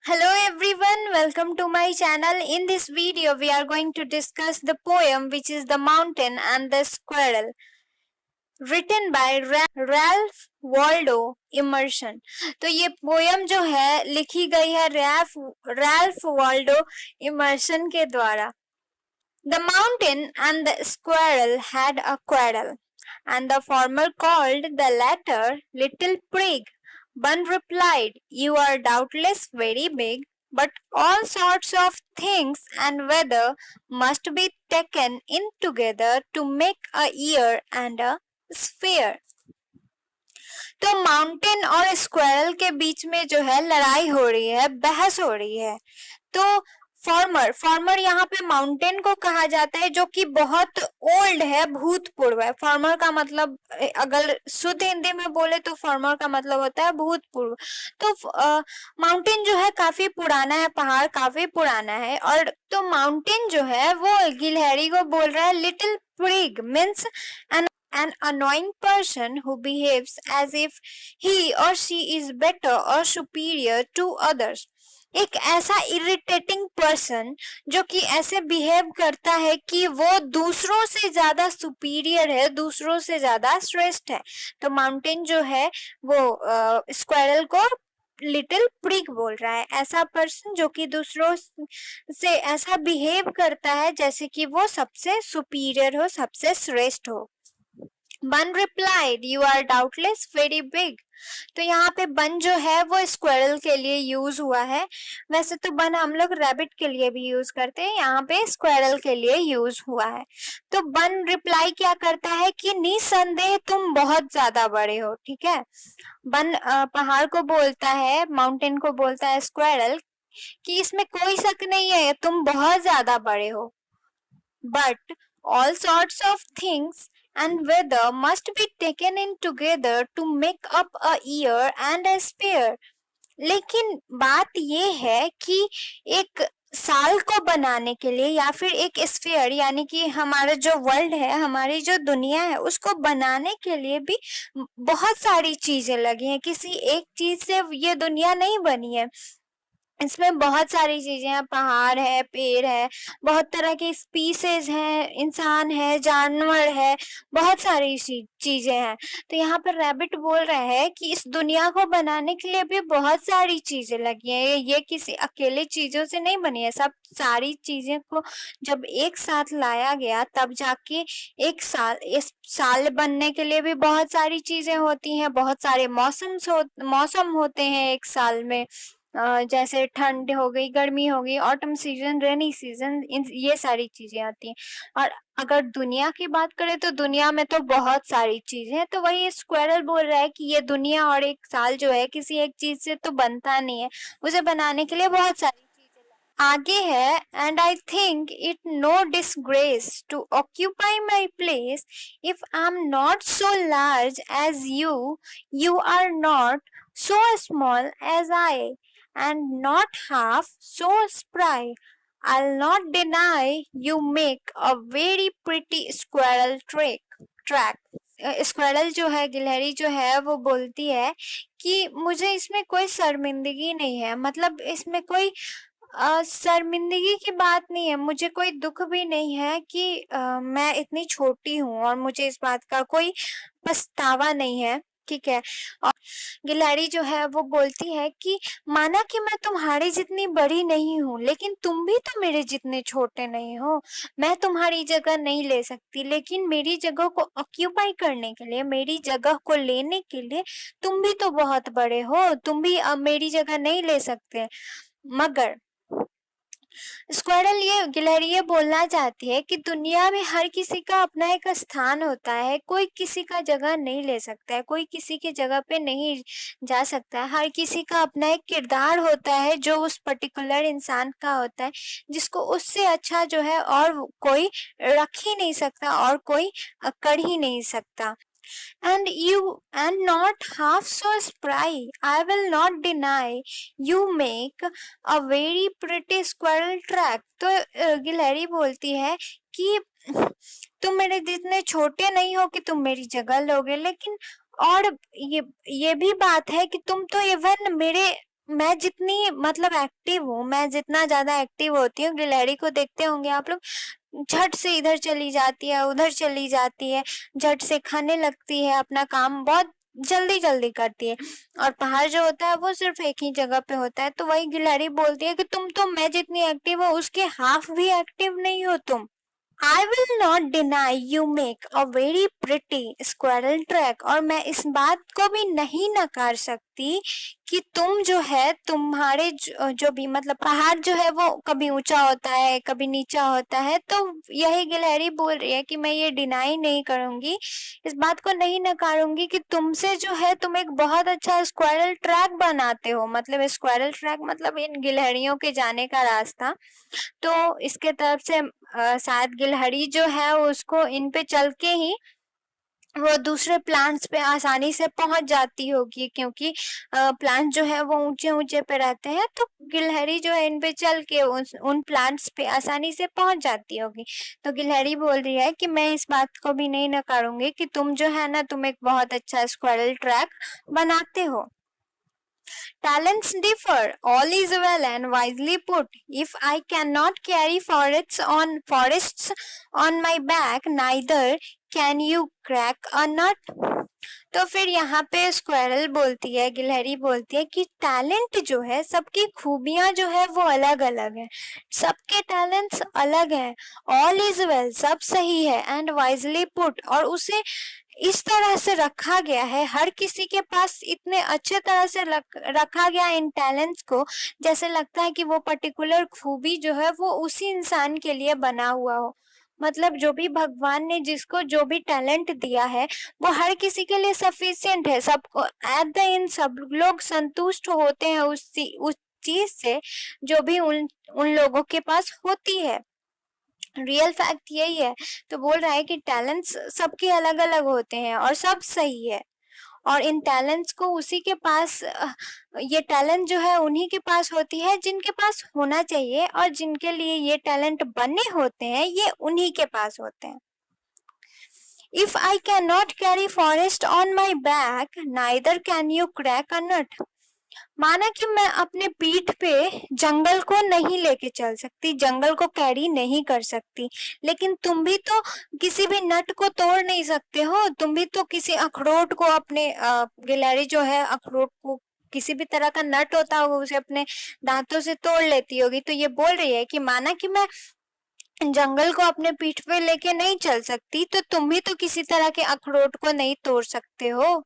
Hello everyone, welcome to my channel. In this video, we are going to discuss the poem which is The Mountain and the Squirrel, written by Ralph Waldo Emerson. तो ये poem जो है लिखी गई है Ralph Waldo immersion के द्वारा. The mountain and the squirrel had a quarrel, and the former called the latter Little Prig. One replied, "You are doubtless very big, but all sorts of things and weather must be taken in together to make a year and a sphere." तो mountain और squirrel के बीच में जो है लड़ाई हो रही है, बहस हो रही है. तो फॉर्मर यहाँ पे माउंटेन को कहा जाता है जो कि बहुत ओल्ड है, भूतपूर्व है. फॉर्मर का मतलब अगर शुद्ध हिंदी में बोले तो फॉर्मर का मतलब होता है भूतपूर्व. तो माउंटेन जो है काफी पुराना है, पहाड़ काफी पुराना है. और तो माउंटेन जो है वो गिलहरी को बोल रहा है little prig means an annoying person who behaves as if he or she is better or superior to others. एक ऐसा इरिटेटिंग पर्सन जो कि ऐसे बिहेव करता है कि वो दूसरों से ज्यादा सुपीरियर है, दूसरों से ज्यादा श्रेष्ठ है. तो माउंटेन जो है वो स्क्वायरल को लिटिल प्रिग बोल रहा है. ऐसा पर्सन जो कि दूसरों से ऐसा बिहेव करता है जैसे कि वो सबसे सुपीरियर हो, सबसे श्रेष्ठ हो. बन replied, "You are doubtless very big." तो यहाँ पे बन जो है वो स्क्वायरल के लिए यूज हुआ है. वैसे तो बन हम लोग रैबिट के लिए भी यूज करते हैं, यहाँ पे स्क्वायरल के लिए यूज हुआ है. तो बन रिप्लाई क्या करता है कि निसंदेह तुम बहुत ज्यादा बड़े हो. ठीक है, बन पहाड़ को बोलता है, माउंटेन को बोलता है स्क्वायरल कि इसमें कोई शक नहीं है, तुम बहुत ज्यादा बड़े हो. But all sorts of things and weather must be taken in together to make up a year and a sphere. लेकिन बात ये है कि एक साल को बनाने के लिए या फिर एक स्फीयर यानी कि हमारा जो वर्ल्ड है, हमारी जो दुनिया है, उसको बनाने के लिए भी बहुत सारी चीजें लगी हैं. किसी एक चीज से ये दुनिया नहीं बनी है. इसमें बहुत सारी चीजें हैं, पहाड़ है, पेड़ है, बहुत तरह के स्पीसीज हैं, इंसान है, जानवर है, बहुत सारी चीजें हैं. तो यहाँ पर रैबिट बोल रहा है कि इस दुनिया को बनाने के लिए भी बहुत सारी चीजें लगी हैं. ये किसी अकेले चीजों से नहीं बनी है. सब सारी चीजें को जब एक साथ लाया गया तब जाके एक साल, इस साल बनने के लिए भी बहुत सारी चीजें होती हैं. बहुत सारे मौसम होते हैं एक साल में. जैसे ठंड हो गई, गर्मी हो गई, ऑटम सीजन, रेनी सीजन, ये सारी चीजें आती हैं. और अगर दुनिया की बात करें तो दुनिया में तो बहुत सारी चीजें हैं. तो वही स्क्वायरल बोल रहा है कि ये दुनिया और एक साल जो है किसी एक चीज से तो बनता नहीं है, उसे बनाने के लिए बहुत सारी चीजें. आगे है, "and I think it no disgrace to occupy my place if I am not so large as you are not so small as I, and not half so spry. I'll not deny you make a very pretty squirrel track." Squirrel जो है, गिलहरी जो है, वो बोलती है कि मुझे इसमें कोई शर्मिंदगी नहीं है. मतलब इसमें कोई शर्मिंदगी की बात नहीं है, मुझे कोई दुख भी नहीं है कि मैं इतनी छोटी हूँ और मुझे इस बात का कोई पछतावा नहीं है. ठीक है. और गिलहरी जो है वो बोलती है कि माना कि मैं तुम्हारी जितनी बड़ी नहीं हूँ, लेकिन तुम भी तो मेरे जितने छोटे नहीं हो. मैं तुम्हारी जगह नहीं ले सकती, लेकिन मेरी जगह को ऑक्यूपाई करने के लिए, मेरी जगह को लेने के लिए तुम भी तो बहुत बड़े हो. तुम भी अब मेरी जगह नहीं ले सकते. मगर स्क्वायरल ये गिलहरी ये बोलना चाहती है कि दुनिया में हर किसी का अपना एक स्थान होता है. कोई किसी का जगह नहीं ले सकता है, कोई किसी की जगह पे नहीं जा सकता है. हर किसी का अपना एक किरदार होता है जो उस पर्टिकुलर इंसान का होता है, जिसको उससे अच्छा जो है और कोई रख ही नहीं सकता और कोई कर ही नहीं सकता. And not half so spry. I will not deny you make a very pretty squirrel track. तो गिलहरी बोलती है कि तुम मेरे जितने छोटे नहीं हो कि तुम मेरी जगह लोगे, लेकिन और ये भी बात है कि तुम तो इवन मेरे मैं जितनी मतलब एक्टिव हूँ, मैं जितना ज्यादा एक्टिव होती हूँ, गिलहरी को देखते होंगे आप लोग, झट से इधर चली जाती है, उधर चली जाती है, झट से खाने लगती है, अपना काम बहुत जल्दी जल्दी करती है। और पहाड़ जो होता है वो सिर्फ एक ही जगह पे होता है। तो वही गिलहरी बोलती है कि तुम तो मैं जितनी एक्टिव हो उसके हाफ भी एक्टिव नहीं हो तुम। I will not deny you make a very pretty squirrel track, और मैं इस बात को भी नहीं नकार सकती कि तुम जो है, तुम्हारे जो भी मतलब पहाड़ जो है वो कभी ऊंचा होता है कभी नीचा होता है। तो यही गिलहरी बोल रही है कि मैं ये डिनाई नहीं करूंगी, इस बात को नहीं नकारूंगी कि तुमसे जो है तुम एक बहुत अच्छा स्क्वायरल ट्रैक बनाते हो। मतलब स्क्वायरल ट्रैक मतलब इन गिलहरियों के जाने का रास्ता। तो इसके तरफ से शायद गिलहरी जो है उसको इन पे चल के ही वो दूसरे प्लांट्स पे आसानी से पहुंच जाती होगी, क्योंकि प्लांट जो है वो ऊंचे ऊंचे पे रहते हैं। तो गिलहरी जो है इन पे चल के उन प्लांट्स पे आसानी से पहुंच जाती होगी। तो गिलहरी बोल रही है कि मैं इस बात को भी नहीं नकारूंगी कि तुम जो है ना, तुम एक बहुत अच्छा स्क्वायरल ट्रैक बनाते हो। Talents differ. All is well and wisely put. If I cannot carry forests on my back, neither can you crack a nut. तो फिर यहाँ पे स्क्वायरल बोलती है, गिलहरी बोलती है कि टैलेंट जो है, सबकी खूबियां जो है वो अलग अलग है, सबके टैलेंट्स अलग हैं। ऑल इज वेल, सब सही है, एंड वाइजली पुट, और उसे इस तरह से रखा गया है, हर किसी के पास इतने अच्छे तरह से रखा गया इन टैलेंट्स को, जैसे लगता है कि वो पर्टिकुलर खूबी जो है वो उसी इंसान के लिए बना हुआ हो। मतलब जो भी भगवान ने जिसको जो भी टैलेंट दिया है वो हर किसी के लिए सफिशिएंट है। सबको एट द एंड सब लोग संतुष्ट होते हैं उस चीज से जो भी उन उन लोगों के पास होती है। रियल फैक्ट यही है। तो बोल रहा है कि टैलेंट्स सबके अलग अलग होते हैं और सब सही है, और इन टैलेंट्स को उसी के पास ये टैलेंट जो है उन्हीं के पास होती है जिनके पास होना चाहिए, और जिनके लिए ये टैलेंट बने होते हैं ये उन्हीं के पास होते हैं। If I cannot carry forest on my back, neither can you crack a nut. माना कि मैं अपने पीठ पे जंगल को नहीं लेके चल सकती, जंगल को कैरी नहीं कर सकती, लेकिन तुम भी तो किसी भी नट को तोड़ नहीं सकते हो। तुम भी तो किसी अखरोट को अपने गिलहरी जो है अखरोट को, किसी भी तरह का नट होता होगा उसे अपने दांतों से तोड़ लेती होगी। तो ये बोल रही है कि माना कि मैं जंगल को अपने पीठ पे लेके नहीं चल सकती, तो तुम भी तो किसी तरह के अखरोट को नहीं तोड़ सकते हो।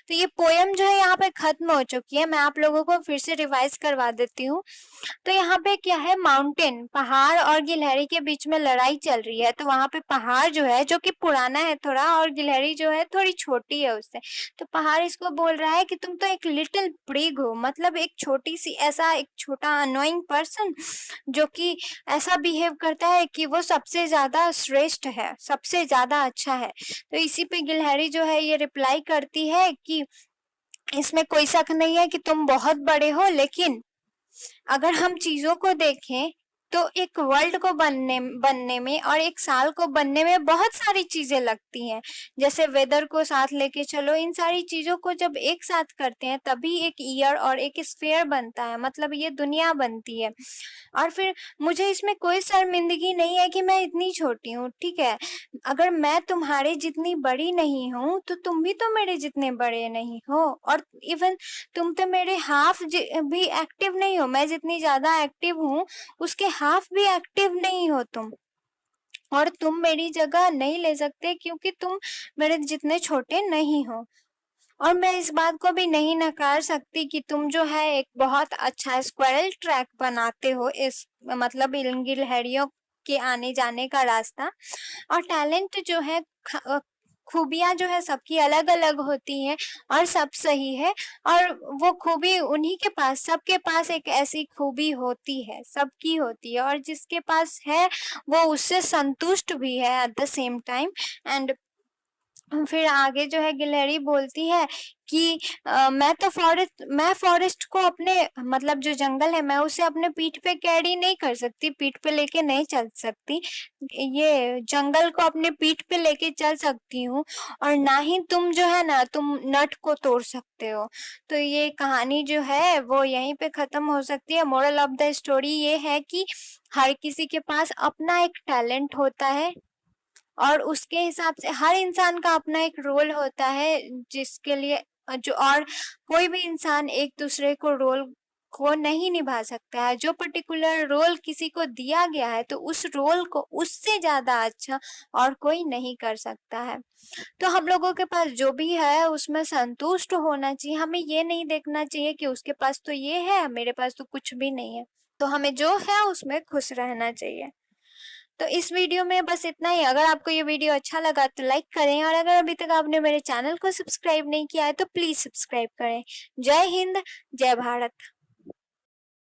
तो ये पोयम जो है यहाँ पे खत्म हो चुकी है, मैं आप लोगों को फिर से रिवाइज करवा देती हूँ। तो यहाँ पे क्या है, माउंटेन, पहाड़ और गिलहरी के बीच में लड़ाई चल रही है। तो वहां पे पहाड़ जो है, जो कि पुराना है थोड़ा, और गिलहरी जो है थोड़ी छोटी है उससे। तो पहाड़ इसको बोल रहा है कि तुम तो एक लिटिल प्रिग हो, मतलब एक छोटी सी, ऐसा एक छोटा अनोइंग पर्सन जो कि ऐसा बिहेव करता है कि वो सबसे ज्यादा श्रेष्ठ है, सबसे ज्यादा अच्छा है। तो इसी पे गिलहरी जो है ये रिप्लाई करती है कि इसमें कोई शक नहीं है कि तुम बहुत बड़े हो, लेकिन अगर हम चीजों को देखें तो एक वर्ल्ड को बनने में और एक साल को बनने में बहुत सारी चीजें लगती हैं। जैसे वेदर को साथ लेके चलो, इन सारी चीजों को जब एक साथ करते हैं तभी एक ईयर और एक स्फीयर बनता है, मतलब ये दुनिया बनती है। और फिर मुझे इसमें कोई शर्मिंदगी नहीं है कि मैं इतनी छोटी हूँ, ठीक है। अगर मैं तुम्हारे जितनी बड़ी नहीं हूँ तो तुम भी तो मेरे जितने बड़े नहीं हो, और इवन तुम तो मेरे हाफ भी एक्टिव नहीं हो। मैं जितनी ज्यादा एक्टिव हूँ उसके हाफ भी एक्टिव नहीं हो तुम, और तुम मेरी जगह नहीं ले सकते क्योंकि तुम मेरे जितने छोटे नहीं हो। और मैं इस बात को भी नहीं नकार सकती कि तुम जो है एक बहुत अच्छा स्क्वायरल ट्रैक बनाते हो, इस मतलब इन गिलहरियों के आने जाने का रास्ता। और टैलेंट जो है, खूबियां जो है सबकी अलग अलग होती हैं और सब सही है। और वो खूबी उन्हीं के पास, सबके पास एक ऐसी खूबी होती है, सबकी होती है, और जिसके पास है वो उससे संतुष्ट भी है at the same time. And फिर आगे जो है गिलहरी बोलती है कि मैं फॉरेस्ट को अपने मतलब जो जंगल है मैं उसे अपने पीठ पे कैरी नहीं कर सकती, पीठ पे लेके नहीं चल सकती। ये जंगल को अपने पीठ पे लेके चल सकती हूँ, और ना ही तुम जो है ना तुम नट को तोड़ सकते हो। तो ये कहानी जो है वो यहीं पे खत्म हो सकती है। मोरल ऑफ द स्टोरी ये है कि हर किसी के पास अपना एक टैलेंट होता है, और उसके हिसाब से हर इंसान का अपना एक रोल होता है जिसके लिए जो, और कोई भी इंसान एक दूसरे को रोल को नहीं निभा सकता है। जो पर्टिकुलर रोल किसी को दिया गया है तो उस रोल को उससे ज्यादा अच्छा और कोई नहीं कर सकता है। तो हम लोगों के पास जो भी है उसमें संतुष्ट होना चाहिए। हमें ये नहीं देखना चाहिए कि उसके पास तो ये है मेरे पास तो कुछ भी नहीं है। तो हमें जो है उसमें खुश रहना चाहिए। तो इस वीडियो में बस इतना ही। अगर आपको ये वीडियो अच्छा लगा तो लाइक करें, और अगर अभी तक आपने मेरे चैनल को सब्सक्राइब नहीं किया है तो प्लीज सब्सक्राइब करें। जय हिंद, जय भारत।